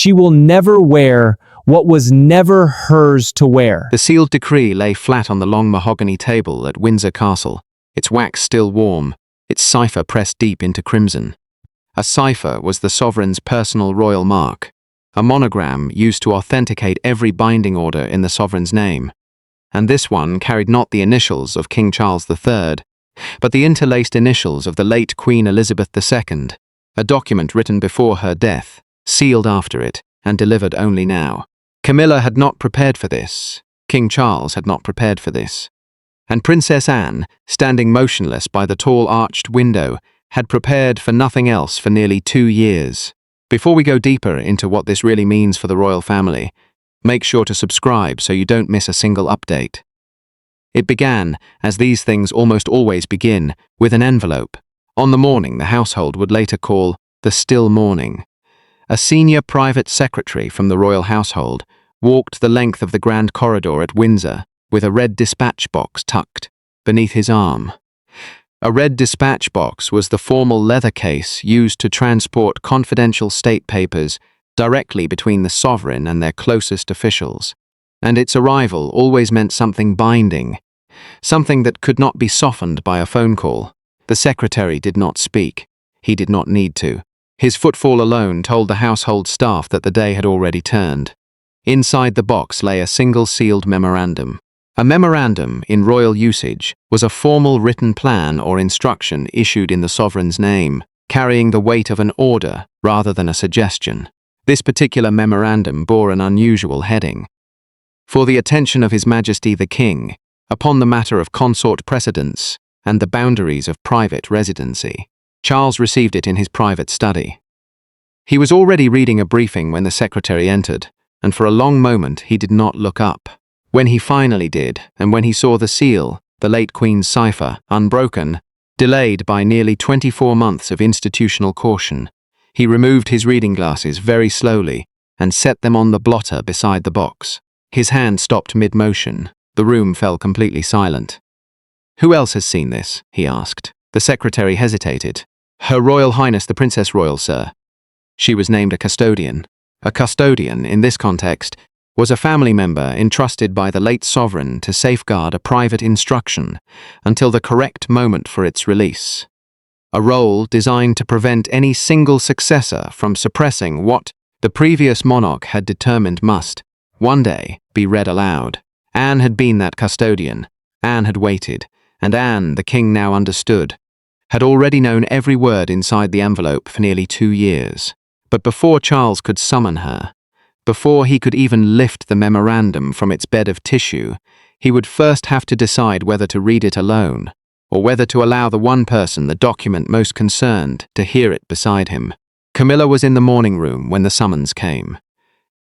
She will never wear what was never hers to wear. The sealed decree lay flat on the long mahogany table at Windsor Castle, its wax still warm, its cipher pressed deep into crimson. A cipher was the sovereign's personal royal mark, a monogram used to authenticate every binding order in the sovereign's name. And this one carried not the initials of King Charles III, but the interlaced initials of the late Queen Elizabeth II, a document written before her death, sealed after it, and delivered only now. Camilla had not prepared for this. King Charles had not prepared for this. And Princess Anne, standing motionless by the tall arched window, had prepared for nothing else for nearly 2 years. Before we go deeper into what this really means for the royal family, make sure to subscribe so you don't miss a single update. It began, as these things almost always begin, with an envelope. On the morning the household would later call the still morning. A senior private secretary from the royal household walked the length of the grand corridor at Windsor with a red dispatch box tucked beneath his arm. A red dispatch box was the formal leather case used to transport confidential state papers directly between the sovereign and their closest officials, and its arrival always meant something binding, something that could not be softened by a phone call. The secretary did not speak. He did not need to. His footfall alone told the household staff that the day had already turned. Inside the box lay a single sealed memorandum. A memorandum, in royal usage, was a formal written plan or instruction issued in the sovereign's name, carrying the weight of an order rather than a suggestion. This particular memorandum bore an unusual heading. For the attention of His Majesty the King, upon the matter of consort precedence and the boundaries of private residency. Charles received it in his private study. He was already reading a briefing when the secretary entered, and for a long moment he did not look up. When he finally did, and when he saw the seal, the late Queen's cipher, unbroken, delayed by nearly 24 months of institutional caution, he removed his reading glasses very slowly and set them on the blotter beside the box. His hand stopped mid-motion. The room fell completely silent. "Who else has seen this?" he asked. The secretary hesitated. "Her Royal Highness the Princess Royal, sir." She was named a custodian. A custodian, in this context, was a family member entrusted by the late sovereign to safeguard a private instruction until the correct moment for its release. A role designed to prevent any single successor from suppressing what the previous monarch had determined must, one day, be read aloud. Anne had been that custodian. Anne had waited, and Anne, the king now understood, had already known every word inside the envelope for nearly 2 years. But before Charles could summon her, before he could even lift the memorandum from its bed of tissue, he would first have to decide whether to read it alone, or whether to allow the one person the document most concerned to hear it beside him. Camilla was in the morning room when the summons came.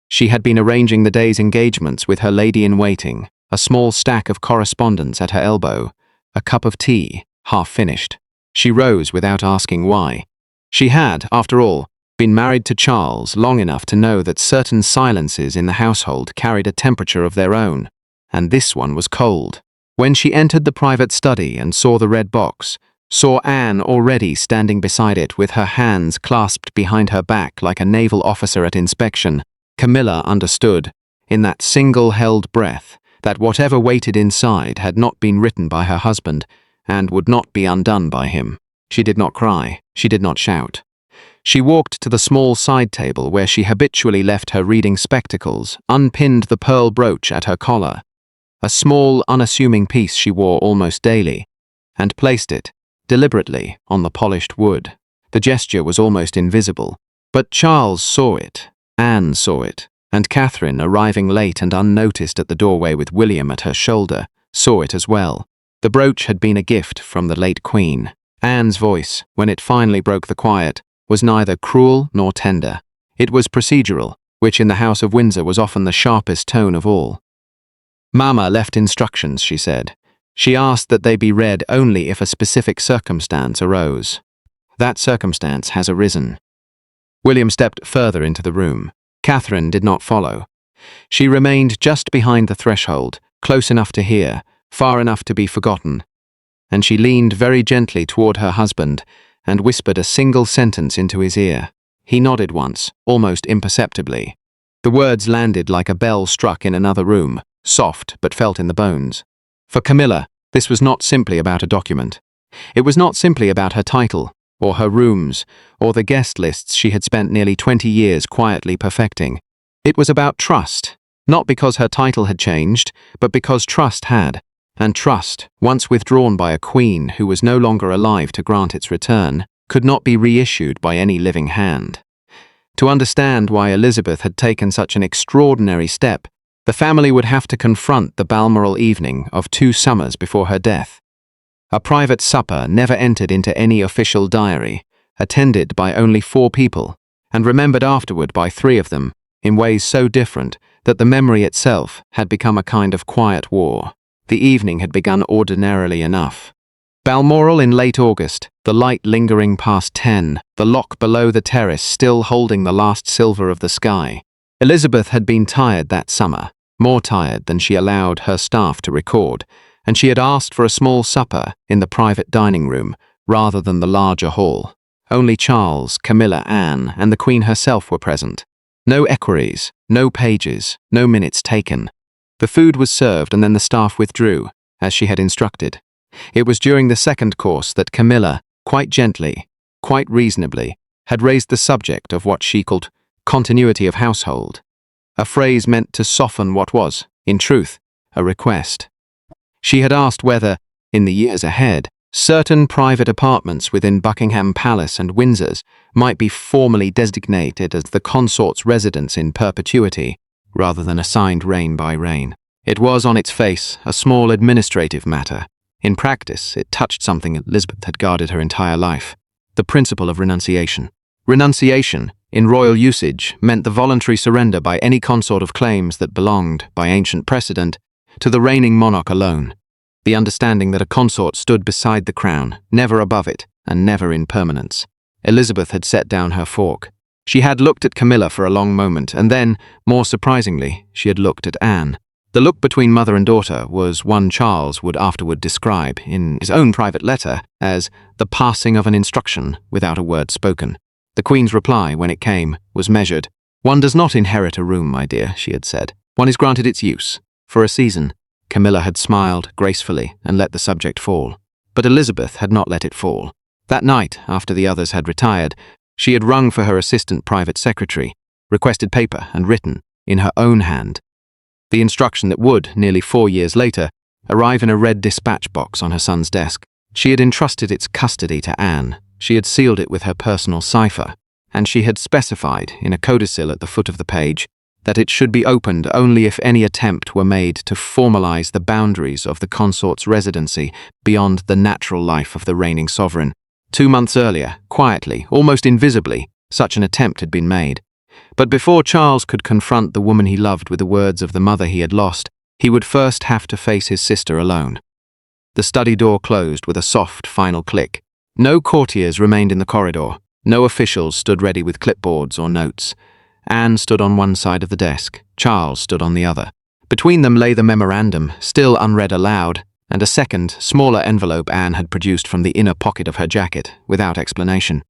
She had been arranging the day's engagements with her lady-in-waiting, a small stack of correspondence at her elbow, a cup of tea, half finished. She rose without asking why. She had, after all, been married to Charles long enough to know that certain silences in the household carried a temperature of their own, and this one was cold. When she entered the private study and saw the red box, saw Anne already standing beside it with her hands clasped behind her back like a naval officer at inspection, Camilla understood, in that single held breath, that whatever waited inside had not been written by her husband and would not be undone by him. She did not cry. She did not shout. She walked to the small side table where she habitually left her reading spectacles, unpinned the pearl brooch at her collar, a small, unassuming piece she wore almost daily, and placed it, deliberately, on the polished wood. The gesture was almost invisible, but Charles saw it, Anne saw it, and Catherine, arriving late and unnoticed at the doorway with William at her shoulder, saw it as well. The brooch had been a gift from the late Queen. Anne's voice, when it finally broke the quiet, was neither cruel nor tender. It was procedural, which in the House of Windsor was often the sharpest tone of all. "Mama left instructions," she said. "She asked that they be read only if a specific circumstance arose. That circumstance has arisen." William stepped further into the room. Catherine did not follow. She remained just behind the threshold, close enough to hear, far enough to be forgotten, and she leaned very gently toward her husband and whispered a single sentence into his ear. He nodded once, almost imperceptibly. The words landed like a bell struck in another room, soft but felt in the bones. For Camilla, this was not simply about a document. It was not simply about her title, or her rooms, or the guest lists she had spent nearly 20 years quietly perfecting. It was about trust, not because her title had changed, but because trust had. And trust, once withdrawn by a queen who was no longer alive to grant its return, could not be reissued by any living hand. To understand why Elizabeth had taken such an extraordinary step, the family would have to confront the Balmoral evening of 2 summers before her death. A private supper never entered into any official diary, attended by only 4 people, and remembered afterward by 3 of them, in ways so different that the memory itself had become a kind of quiet war. The evening had begun ordinarily enough. Balmoral in late August, the light lingering past 10, the lock below the terrace still holding the last silver of the sky. Elizabeth had been tired that summer, more tired than she allowed her staff to record, and she had asked for a small supper in the private dining room rather than the larger hall. Only Charles, Camilla, Anne, and the Queen herself were present. No equerries, no pages, no minutes taken. The food was served and then the staff withdrew, as she had instructed. It was during the second course that Camilla, quite gently, quite reasonably, had raised the subject of what she called continuity of household, a phrase meant to soften what was, in truth, a request. She had asked whether, in the years ahead, certain private apartments within Buckingham Palace and Windsor's might be formally designated as the consort's residence in perpetuity, rather than assigned reign by reign. It was, on its face, a small administrative matter. In practice, it touched something Elizabeth had guarded her entire life: the principle of renunciation. Renunciation, in royal usage, meant the voluntary surrender by any consort of claims that belonged, by ancient precedent, to the reigning monarch alone. The understanding that a consort stood beside the crown, never above it, and never in permanence. Elizabeth had set down her fork. She had looked at Camilla for a long moment, and then, more surprisingly, she had looked at Anne. The look between mother and daughter was one Charles would afterward describe, in his own private letter, as the passing of an instruction without a word spoken. The Queen's reply, when it came, was measured. "One does not inherit a room, my dear," she had said. "One is granted its use, for a season." Camilla had smiled gracefully and let the subject fall. But Elizabeth had not let it fall. That night, after the others had retired, she had rung for her assistant private secretary, requested paper and written, in her own hand, the instruction that would, nearly 4 years later, arrive in a red dispatch box on her son's desk. She had entrusted its custody to Anne. She had sealed it with her personal cipher, and she had specified, in a codicil at the foot of the page, that it should be opened only if any attempt were made to formalize the boundaries of the consort's residency beyond the natural life of the reigning sovereign. 2 months earlier, quietly, almost invisibly, such an attempt had been made. But before Charles could confront the woman he loved with the words of the mother he had lost, he would first have to face his sister alone. The study door closed with a soft, final click. No courtiers remained in the corridor. No officials stood ready with clipboards or notes. Anne stood on one side of the desk. Charles stood on the other. Between them lay the memorandum, still unread aloud, and a second, smaller envelope Anne had produced from the inner pocket of her jacket, without explanation.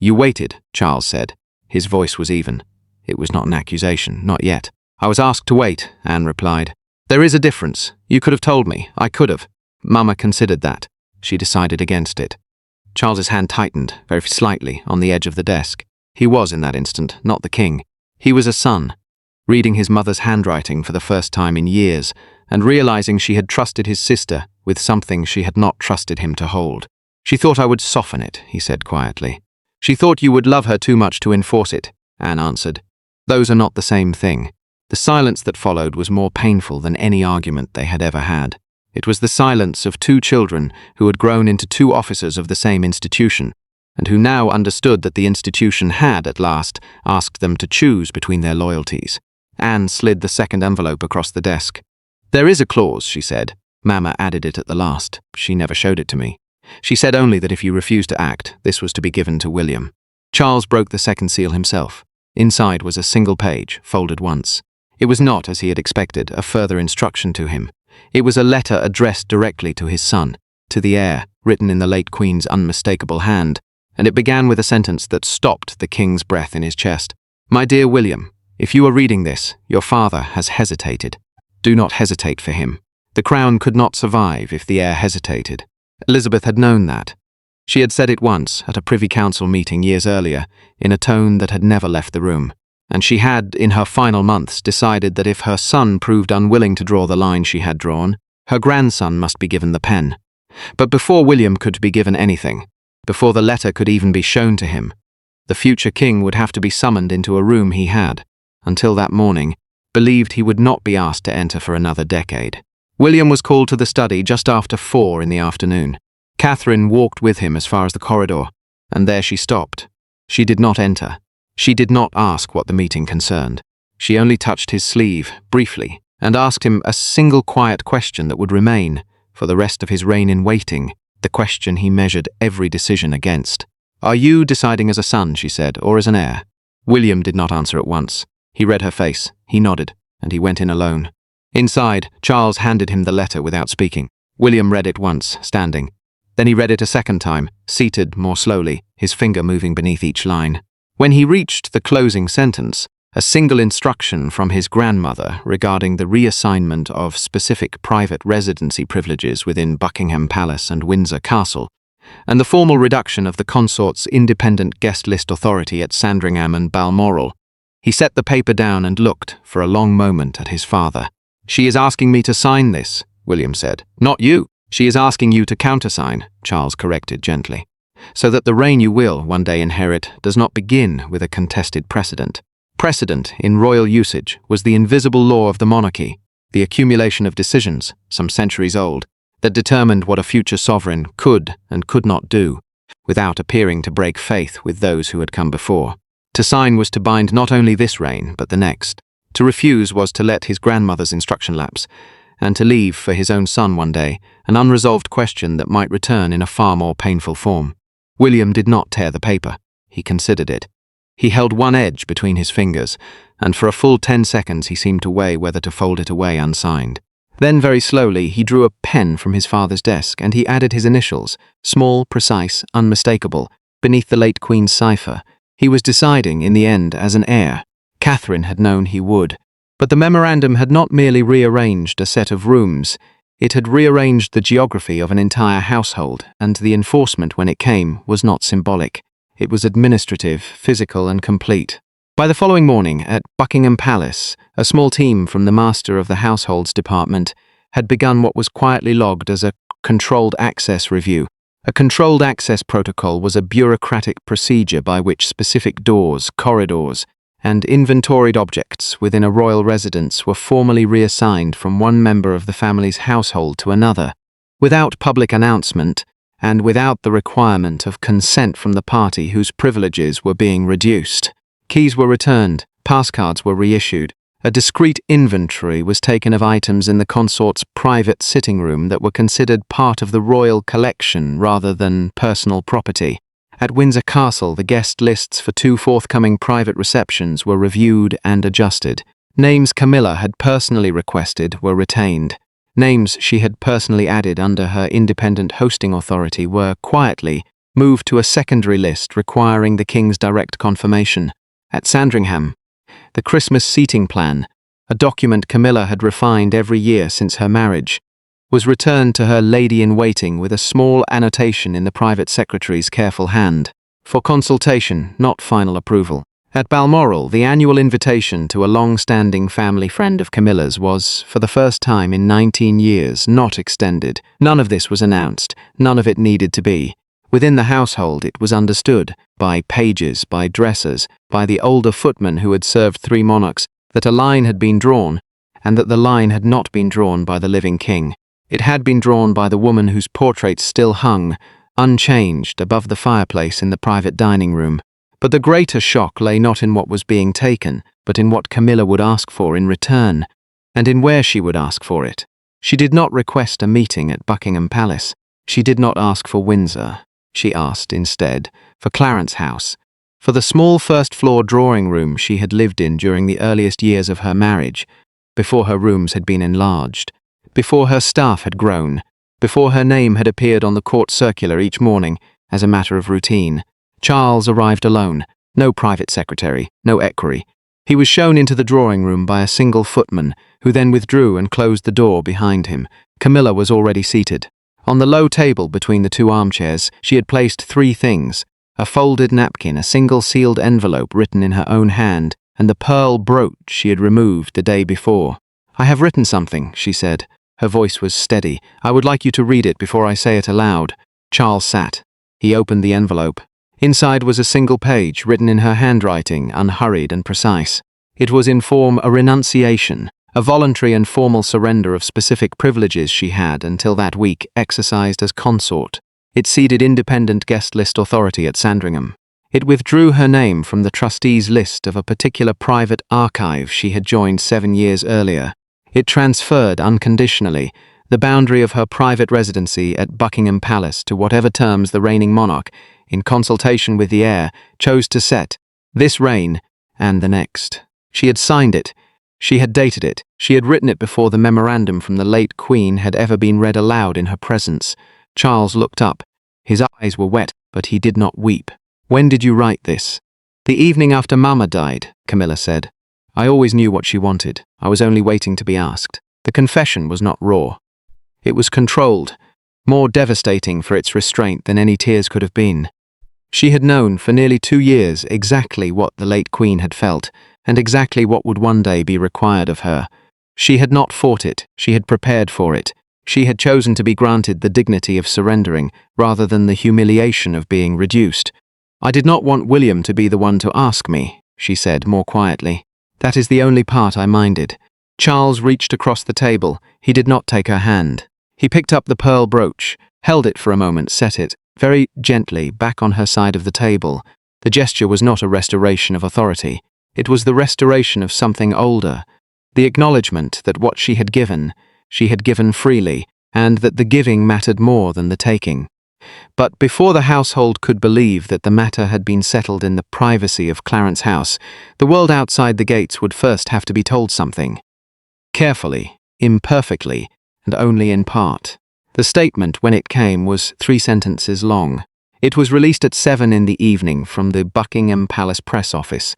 "You waited," Charles said. His voice was even. It was not an accusation, not yet. "I was asked to wait," Anne replied. "There is a difference. You could have told me. I could have." Mama considered that. She decided against it. Charles's hand tightened, very slightly, on the edge of the desk. He was, in that instant, not the king. He was a son, reading his mother's handwriting for the first time in years, and realizing she had trusted his sister with something she had not trusted him to hold. "She thought I would soften it," he said quietly. "She thought you would love her too much to enforce it," Anne answered. "Those are not the same thing." The silence that followed was more painful than any argument they had ever had. It was the silence of 2 children who had grown into 2 officers of the same institution, and who now understood that the institution had, at last, asked them to choose between their loyalties. Anne slid the second envelope across the desk. "There is a clause," she said. "Mama added it at the last. She never showed it to me. She said only that if you refused to act, this was to be given to William." Charles broke the second seal himself. Inside was a single page, folded once. It was not, as he had expected, a further instruction to him. It was a letter addressed directly to his son, to the heir, written in the late Queen's unmistakable hand, and it began with a sentence that stopped the king's breath in his chest. "My dear William, if you are reading this, your father has hesitated. Do not hesitate for him. The crown could not survive if the heir hesitated." Elizabeth had known that. She had said it once at a Privy Council meeting years earlier, in a tone that had never left the room. And she had, in her final months, decided that if her son proved unwilling to draw the line she had drawn, her grandson must be given the pen. But before William could be given anything, before the letter could even be shown to him, the future king would have to be summoned into a room he had, until that morning, believed he would not be asked to enter for another decade. William was called to the study just after 4 in the afternoon. Catherine walked with him as far as the corridor, and there she stopped. She did not enter. She did not ask what the meeting concerned. She only touched his sleeve, briefly, and asked him a single quiet question that would remain, for the rest of his reign in waiting, the question he measured every decision against. "Are you deciding as a son," she said, "or as an heir?" William did not answer at once. He read her face, he nodded, and he went in alone. Inside, Charles handed him the letter without speaking. William read it once, standing. Then he read it a second time, seated more slowly, his finger moving beneath each line. When he reached the closing sentence, a single instruction from his grandmother regarding the reassignment of specific private residency privileges within Buckingham Palace and Windsor Castle, and the formal reduction of the consort's independent guest list authority at Sandringham and Balmoral, he set the paper down and looked for a long moment at his father. "She is asking me to sign this," William said. "Not you. She is asking you to countersign," Charles corrected gently, "so that the reign you will one day inherit does not begin with a contested precedent. Precedent, in royal usage, was the invisible law of the monarchy, the accumulation of decisions, some centuries old, that determined what a future sovereign could and could not do, without appearing to break faith with those who had come before. To sign was to bind not only this reign, but the next. To refuse was to let his grandmother's instruction lapse, and to leave for his own son one day an unresolved question that might return in a far more painful form. William did not tear the paper. He considered it. He held one edge between his fingers, and for a full 10 seconds he seemed to weigh whether to fold it away unsigned. Then, very slowly, he drew a pen from his father's desk, and he added his initials, small, precise, unmistakable, beneath the late Queen's cipher. He was deciding, in the end, as an heir. Catherine had known he would. But the memorandum had not merely rearranged a set of rooms, it had rearranged the geography of an entire household, and the enforcement, when it came, was not symbolic. It was administrative, physical, and complete. By the following morning, at Buckingham Palace, a small team from the Master of the Households Department had begun what was quietly logged as a controlled access review. A controlled access protocol was a bureaucratic procedure by which specific doors, corridors, and inventoried objects within a royal residence were formally reassigned from one member of the family's household to another, without public announcement and without the requirement of consent from the party whose privileges were being reduced. Keys were returned, passcards were reissued, a discreet inventory was taken of items in the consort's private sitting room that were considered part of the royal collection rather than personal property. At Windsor Castle, the guest lists for 2 forthcoming private receptions were reviewed and adjusted. Names Camilla had personally requested were retained. Names she had personally added under her independent hosting authority were, quietly, moved to a secondary list requiring the King's direct confirmation. At Sandringham, the Christmas seating plan, a document Camilla had refined every year since her marriage, was returned to her lady-in-waiting with a small annotation in the private secretary's careful hand, for consultation, not final approval. At Balmoral, the annual invitation to a long-standing family friend of Camilla's was, for the first time in 19 years, not extended. None of this was announced, none of it needed to be. Within the household, it was understood, by pages, by dressers, by the older footman who had served 3 monarchs, that a line had been drawn, and that the line had not been drawn by the living king. It had been drawn by the woman whose portrait still hung, unchanged, above the fireplace in the private dining room. But the greater shock lay not in what was being taken, but in what Camilla would ask for in return, and in where she would ask for it. She did not request a meeting at Buckingham Palace. She did not ask for Windsor. She asked, instead, for Clarence House, for the small first-floor drawing room she had lived in during the earliest years of her marriage, before her rooms had been enlarged, before her staff had grown, before her name had appeared on the court circular each morning as a matter of routine. Charles arrived alone, no private secretary, no equerry. He was shown into the drawing room by a single footman, who then withdrew and closed the door behind him. Camilla was already seated. On the low table between the two armchairs, she had placed 3 things: a folded napkin, a single sealed envelope written in her own hand, and the pearl brooch she had removed the day before. "I have written something," she said. Her voice was steady. "I would like you to read it before I say it aloud." Charles sat. He opened the envelope. Inside was a single page, written in her handwriting, unhurried and precise. It was in form a renunciation, a voluntary and formal surrender of specific privileges she had, until that week, exercised as consort. It ceded independent guest list authority at Sandringham. It withdrew her name from the trustees' list of a particular private archive she had joined 7 years earlier. It transferred unconditionally the boundary of her private residency at Buckingham Palace to whatever terms the reigning monarch, in consultation with the heir, chose to set, this reign and the next. She had signed it. She had dated it. She had written it before the memorandum from the late Queen had ever been read aloud in her presence. Charles looked up. His eyes were wet, but he did not weep. "When did you write this?" "The evening after Mama died," Camilla said. "I always knew what she wanted. I was only waiting to be asked." The confession was not raw. It was controlled, more devastating for its restraint than any tears could have been. She had known for nearly 2 years exactly what the late Queen had felt, and exactly what would one day be required of her. She had not fought it, she had prepared for it. She had chosen to be granted the dignity of surrendering, rather than the humiliation of being reduced. "I did not want William to be the one to ask me," she said more quietly. "That is the only part I minded." Charles reached across the table. He did not take her hand. He picked up the pearl brooch, held it for a moment, set it, very gently, back on her side of the table. The gesture was not a restoration of authority. It was the restoration of something older, the acknowledgement that what she had given freely, and that the giving mattered more than the taking. But before the household could believe that the matter had been settled in the privacy of Clarence House, the world outside the gates would first have to be told something. Carefully, imperfectly, and only in part. The statement, when it came, was 3 sentences long. It was released at 7 in the evening from the Buckingham Palace press office,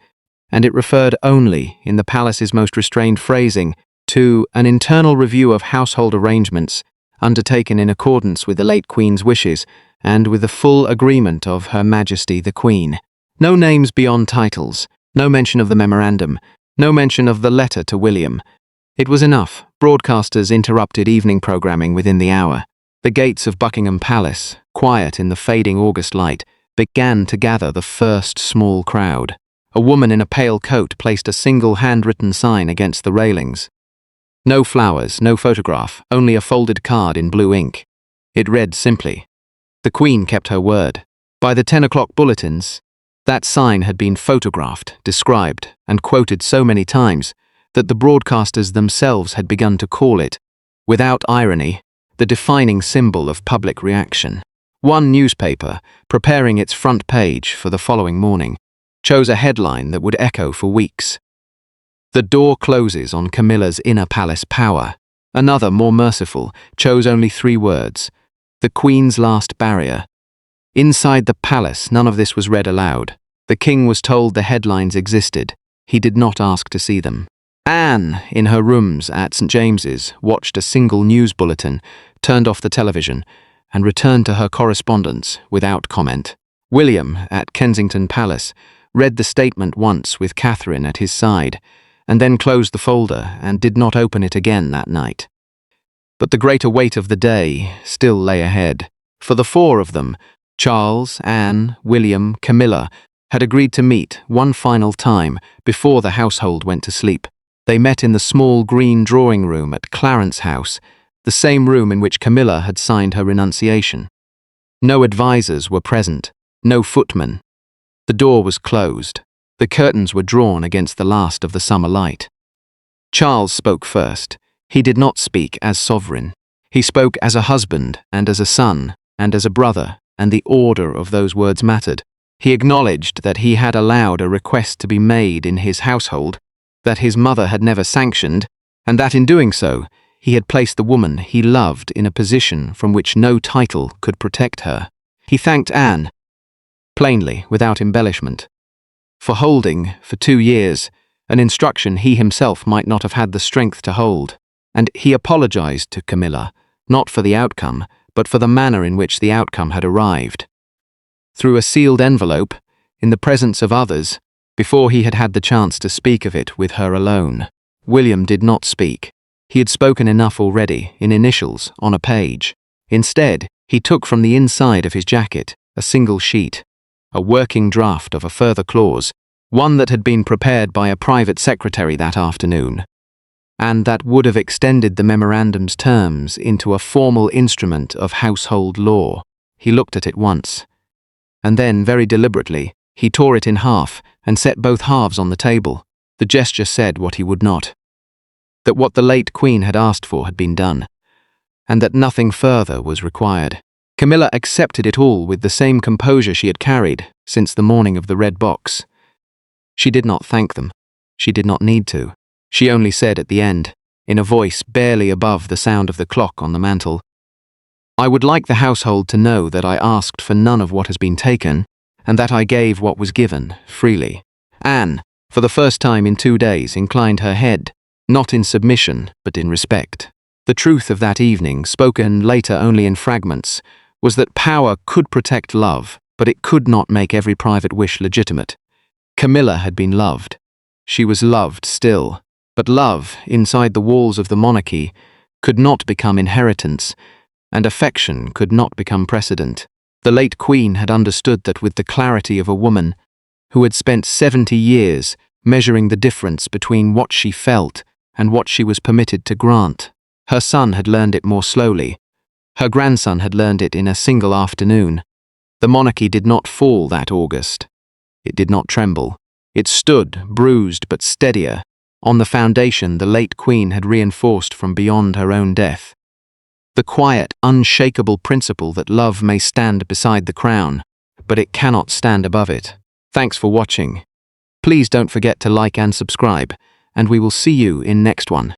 and it referred only, in the palace's most restrained phrasing, to an internal review of household arrangements undertaken in accordance with the late Queen's wishes and with the full agreement of Her Majesty the Queen. No names beyond titles, no mention of the memorandum, no mention of the letter to William. It was enough. Broadcasters interrupted evening programming within the hour. The gates of Buckingham Palace, quiet in the fading August light, began to gather the first small crowd. A woman in a pale coat placed a single handwritten sign against the railings. No flowers, no photograph, only a folded card in blue ink. It read simply, "The Queen kept her word." By the 10 o'clock bulletins, that sign had been photographed, described, and quoted so many times that the broadcasters themselves had begun to call it, without irony, the defining symbol of public reaction. One newspaper, preparing its front page for the following morning, chose a headline that would echo for weeks. "The door closes on Camilla's inner palace power." Another, more merciful, chose only 3 words: "The Queen's last barrier." Inside the palace, none of this was read aloud. The king was told the headlines existed. He did not ask to see them. Anne, in her rooms at St. James's, watched a single news bulletin, turned off the television, and returned to her correspondence without comment. William, at Kensington Palace, read the statement once with Catherine at his side, and then closed the folder and did not open it again that night. But the greater weight of the day still lay ahead. For the 4 of them, Charles, Anne, William, Camilla, had agreed to meet one final time before the household went to sleep. They met in the small green drawing room at Clarence House, the same room in which Camilla had signed her renunciation. No advisers were present, no footman. The door was closed. The curtains were drawn against the last of the summer light. Charles spoke first. He did not speak as sovereign. He spoke as a husband and as a son and as a brother, and the order of those words mattered. He acknowledged that he had allowed a request to be made in his household that his mother had never sanctioned, and that in doing so, he had placed the woman he loved in a position from which no title could protect her. He thanked Anne. plainly, without embellishment. For holding, for 2 years, an instruction he himself might not have had the strength to hold, and he apologized to Camilla, not for the outcome, but for the manner in which the outcome had arrived. Through a sealed envelope, in the presence of others, before he had had the chance to speak of it with her alone. William did not speak. He had spoken enough already, in initials, on a page. Instead, he took from the inside of his jacket a single sheet, a working draft of a further clause, one that had been prepared by a private secretary that afternoon, and that would have extended the memorandum's terms into a formal instrument of household law. He looked at it once, and then, very deliberately, he tore it in half and set both halves on the table. The gesture said what he would not. That what the late Queen had asked for had been done, and that nothing further was required. Camilla accepted it all with the same composure she had carried since the morning of the red box. She did not thank them. She did not need to. She only said at the end, in a voice barely above the sound of the clock on the mantel, "I would like the household to know that I asked for none of what has been taken, and that I gave what was given, freely." Anne, for the first time in 2 days, inclined her head, not in submission, but in respect. The truth of that evening, spoken later only in fragments, was that power could protect love, but it could not make every private wish legitimate. Camilla had been loved. She was loved still, but love, inside the walls of the monarchy, could not become inheritance, and affection could not become precedent. The late Queen had understood that with the clarity of a woman who had spent 70 years measuring the difference between what she felt and what she was permitted to grant. Her son had learned it more slowly. Her grandson had learned it in a single afternoon. The monarchy did not fall that August. It did not tremble. It stood, bruised but steadier, on the foundation the late Queen had reinforced from beyond her own death. The quiet, unshakable principle that love may stand beside the crown, but it cannot stand above it. Thanks for watching. Please don't forget to like and subscribe, and we will see you in next one.